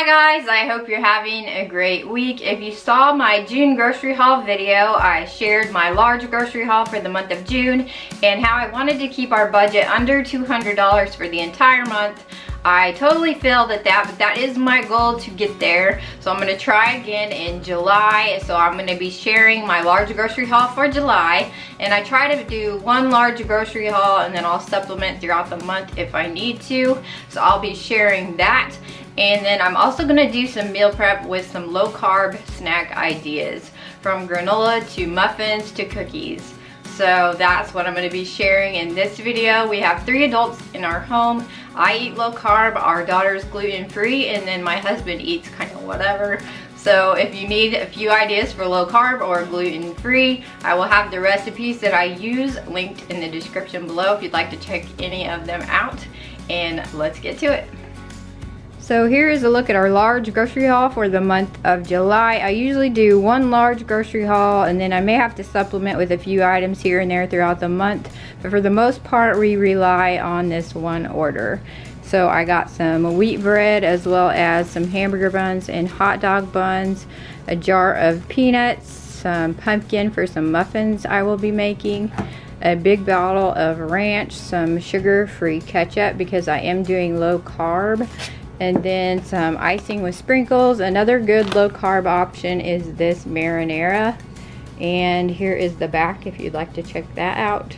Hi guys, I hope you're having a great week. If you saw my June grocery haul video, I shared my large grocery haul for the month of June and how I wanted to keep our budget under $200 for the entire month. I totally failed at that, but that is my goal to get there. So I'm gonna try again in July. So I'm gonna be sharing my large grocery haul for July. And I try to do one large grocery haul and then I'll supplement throughout the month if I need to. So I'll be sharing that. And then I'm also gonna do some meal prep with some low carb snack ideas, from granola to muffins to cookies. So that's what I'm gonna be sharing in this video. We have 3 adults in our home. I eat low carb, our daughter's gluten free, and then my husband eats kind of whatever. So if you need a few ideas for low carb or gluten free, I will have the recipes that I use linked in the description below if you'd like to check any of them out. And let's get to it. So here is a look at our large grocery haul for the month of July. I usually do one large grocery haul and then I may have to supplement with a few items here and there throughout the month. But for the most part, we rely on this one order. So I got some wheat bread as well as some hamburger buns and hot dog buns, a jar of peanuts, some pumpkin for some muffins I will be making, a big bottle of ranch, some sugar-free ketchup because I am doing low carb, and then some icing with sprinkles. Another good low carb option is this marinara, and here is the back if you'd like to check that out.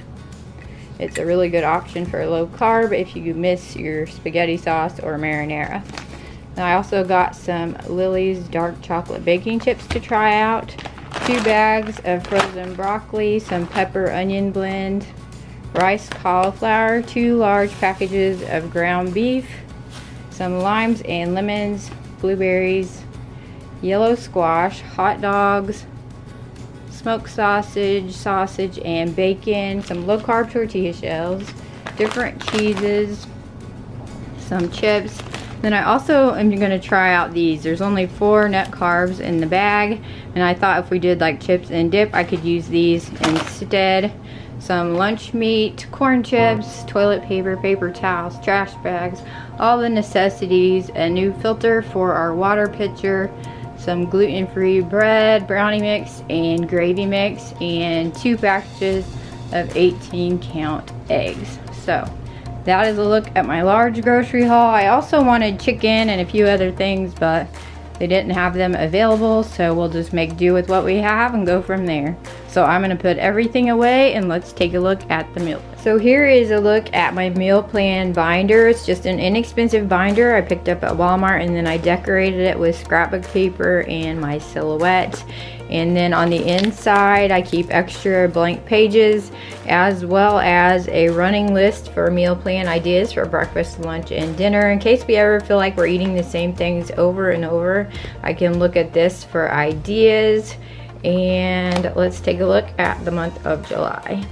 It's a really good option for low carb if you miss your spaghetti sauce or marinara. Now I also got some Lily's dark chocolate baking chips to try out, 2 bags of frozen broccoli, some pepper onion blend, rice cauliflower, 2 large packages of ground beef, some limes and lemons, blueberries, yellow squash, hot dogs, smoked sausage and bacon, some low carb tortilla shells, different cheeses, some chips. Then I also am going to try out these. There's only 4 net carbs in the bag, and I thought if we did like chips and dip, I could use these instead. Some lunch meat, corn chips, toilet paper, paper towels, trash bags, all the necessities, a new filter for our water pitcher, some gluten-free bread, brownie mix, and gravy mix, and 2 packages of 18-count eggs. So that is a look at my large grocery haul. I also wanted chicken and a few other things, but they didn't have them available, so we'll just make do with what we have and go from there. So I'm gonna put everything away and let's take a look at the meal. So here is a look at my meal plan binder. It's just an inexpensive binder I picked up at Walmart, and then I decorated it with scrapbook paper and my silhouette. And then on the inside, I keep extra blank pages as well as a running list for meal plan ideas for breakfast, lunch, and dinner. In case we ever feel like we're eating the same things over and over, I can look at this for ideas. And let's take a look at the month of July.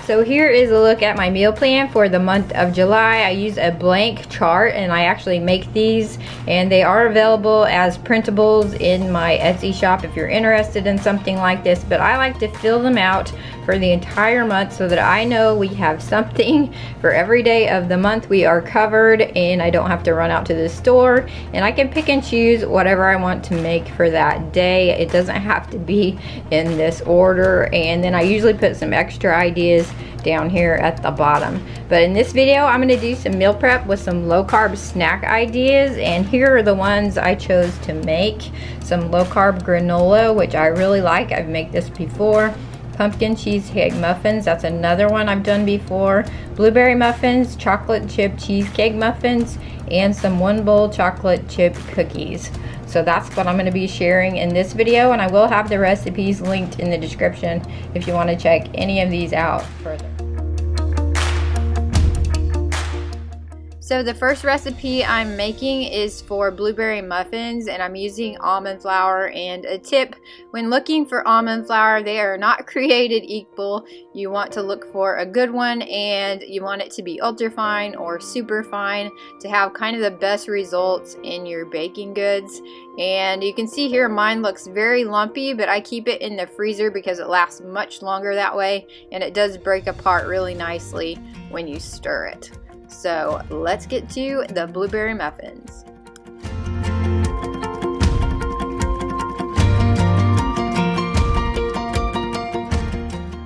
So here is a look at my meal plan for the month of July. I use a blank chart and I actually make these, and they are available as printables in my Etsy shop if you're interested in something like this, but I like to fill them out for the entire month so that I know we have something for every day of the month. We are covered and I don't have to run out to the store, and I can pick and choose whatever I want to make for that day. It doesn't have to be in this order, and then I usually put some extra ideas down here at the bottom. But in this video, I'm going to do some meal prep with some low carb snack ideas, and here are the ones I chose to make. Some low carb granola, which I really like. I've made this before. Pumpkin cheesecake muffins, that's another one I've done before. Blueberry muffins, chocolate chip cheesecake muffins, and some 1 bowl chocolate chip cookies. So that's what I'm going to be sharing in this video, and I will have the recipes linked in the description if you want to check any of these out further. So the first recipe I'm making is for blueberry muffins, and I'm using almond flour. And a tip, when looking for almond flour, they are not created equal. You want to look for a good one, and you want it to be ultra fine or super fine to have kind of the best results in your baking goods. And you can see here mine looks very lumpy, but I keep it in the freezer because it lasts much longer that way, and it does break apart really nicely when you stir it. So let's get to the blueberry muffins.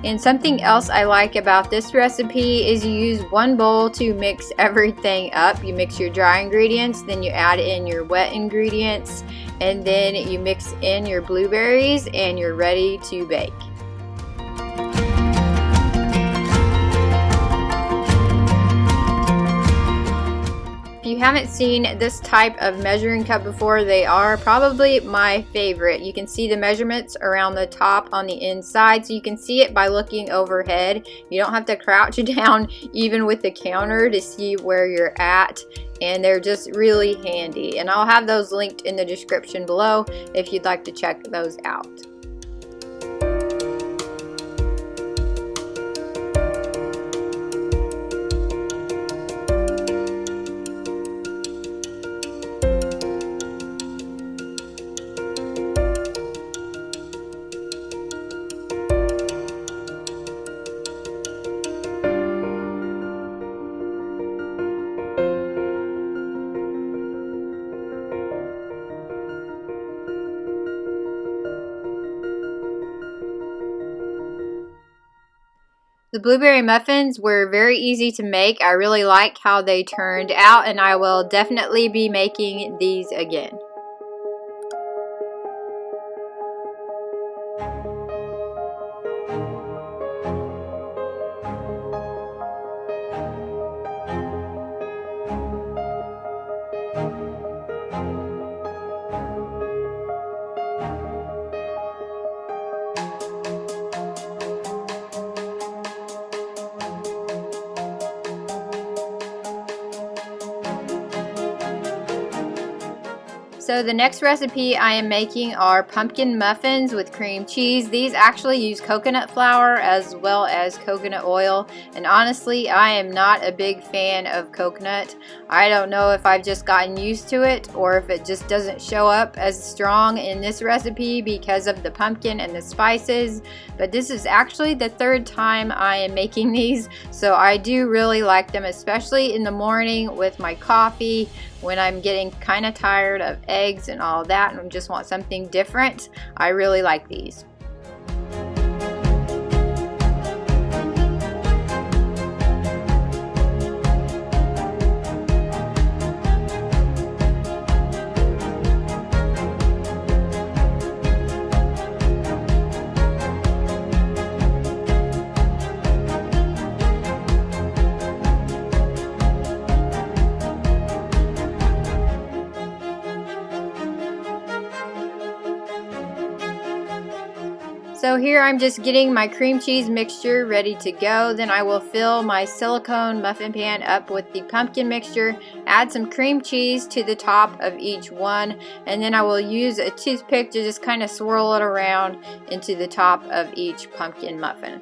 And something else I like about this recipe is you use one bowl to mix everything up. You mix your dry ingredients, then you add in your wet ingredients, and then you mix in your blueberries, and you're ready to bake. If you haven't seen this type of measuring cup before, they are probably my favorite. You can see the measurements around the top on the inside, so you can see it by looking overhead. You don't have to crouch down even with the counter to see where you're at, and they're just really handy. And I'll have those linked in the description below if you'd like to check those out. The blueberry muffins were very easy to make. I really like how they turned out, and I will definitely be making these again. So the next recipe I am making are pumpkin muffins with cream cheese. These actually use coconut flour as well as coconut oil, and honestly I am not a big fan of coconut. I don't know if I've just gotten used to it or if it just doesn't show up as strong in this recipe because of the pumpkin and the spices, but this is actually the third time I am making these, so I do really like them, especially in the morning with my coffee when I'm getting kind of tired of eggs and all that and just want something different. I really like these. So here I'm just getting my cream cheese mixture ready to go. Then I will fill my silicone muffin pan up with the pumpkin mixture, add some cream cheese to the top of each one, and then I will use a toothpick to just kind of swirl it around into the top of each pumpkin muffin.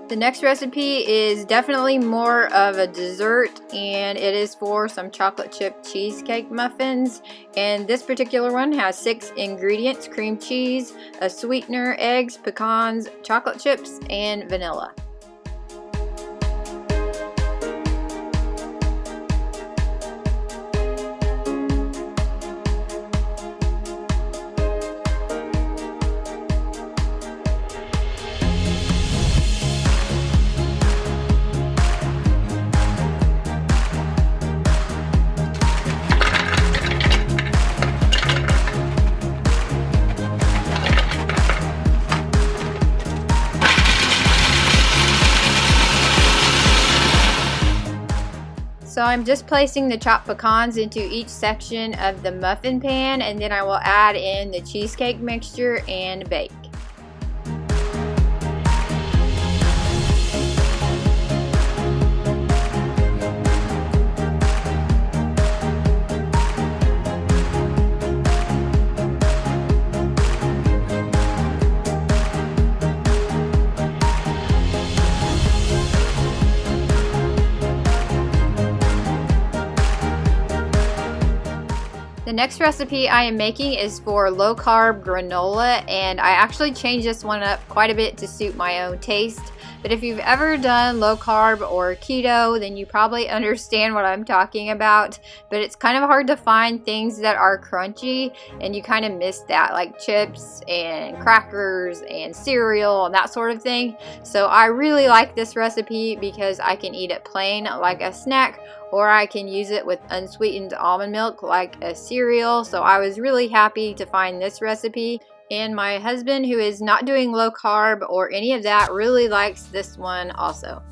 The next recipe is definitely more of a dessert, and it is for some chocolate chip cheesecake muffins. And this particular one has 6 ingredients: cream cheese, a sweetener, eggs, pecans, chocolate chips, and vanilla. I'm just placing the chopped pecans into each section of the muffin pan, and then I will add in the cheesecake mixture and bake. The next recipe I am making is for low carb granola, and I actually changed this one up quite a bit to suit my own taste. But if you've ever done low carb or keto, then you probably understand what I'm talking about. But it's kind of hard to find things that are crunchy, and you kind of miss that, like chips and crackers and cereal and that sort of thing. So I really like this recipe because I can eat it plain like a snack, or I can use it with unsweetened almond milk like a cereal. So I was really happy to find this recipe. And my husband, who is not doing low carb or any of that, really likes this one also.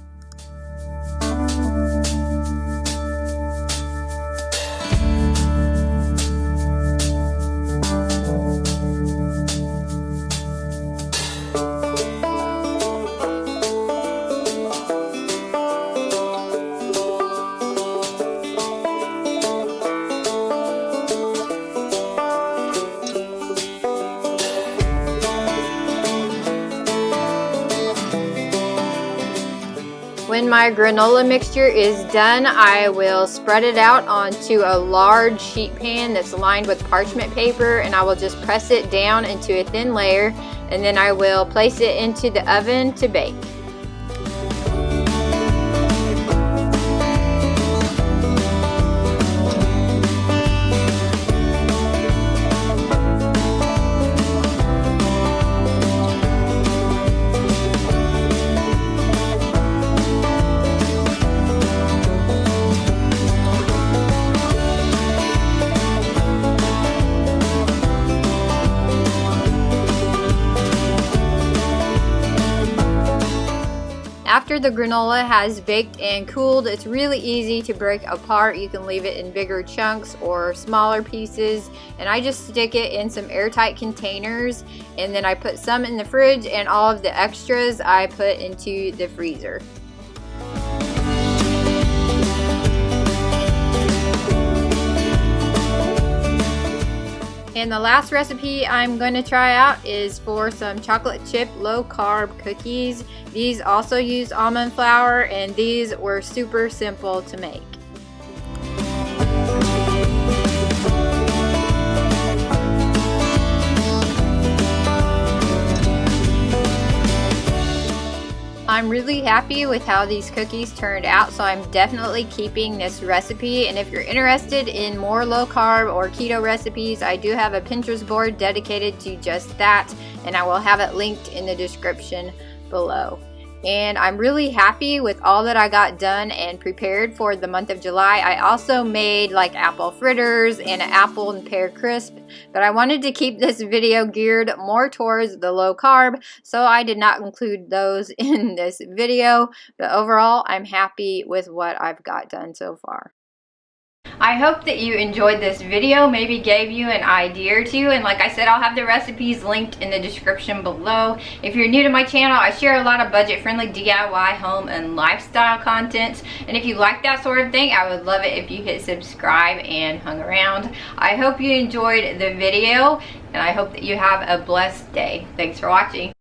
When my granola mixture is done, I will spread it out onto a large sheet pan that's lined with parchment paper, and I will just press it down into a thin layer, and then I will place it into the oven to bake. After the granola has baked and cooled, it's really easy to break apart. You can leave it in bigger chunks or smaller pieces, and I just stick it in some airtight containers, and then I put some in the fridge, and all of the extras I put into the freezer. And the last recipe I'm going to try out is for some chocolate chip low carb cookies. These also use almond flour, and these were super simple to make. I'm really happy with how these cookies turned out, so I'm definitely keeping this recipe. And if you're interested in more low carb or keto recipes, I do have a Pinterest board dedicated to just that, and I will have it linked in the description below. And I'm really happy with all that I got done and prepared for the month of July. I also made like apple fritters and an apple and pear crisp, but I wanted to keep this video geared more towards the low carb, so I did not include those in this video. But overall, I'm happy with what I've got done so far. I hope that you enjoyed this video, maybe gave you an idea or two, and like I said, I'll have the recipes linked in the description below. If you're new to my channel, I share a lot of budget-friendly DIY home and lifestyle content, and if you like that sort of thing, I would love it if you hit subscribe and hung around. I hope you enjoyed the video, and I hope that you have a blessed day. Thanks for watching.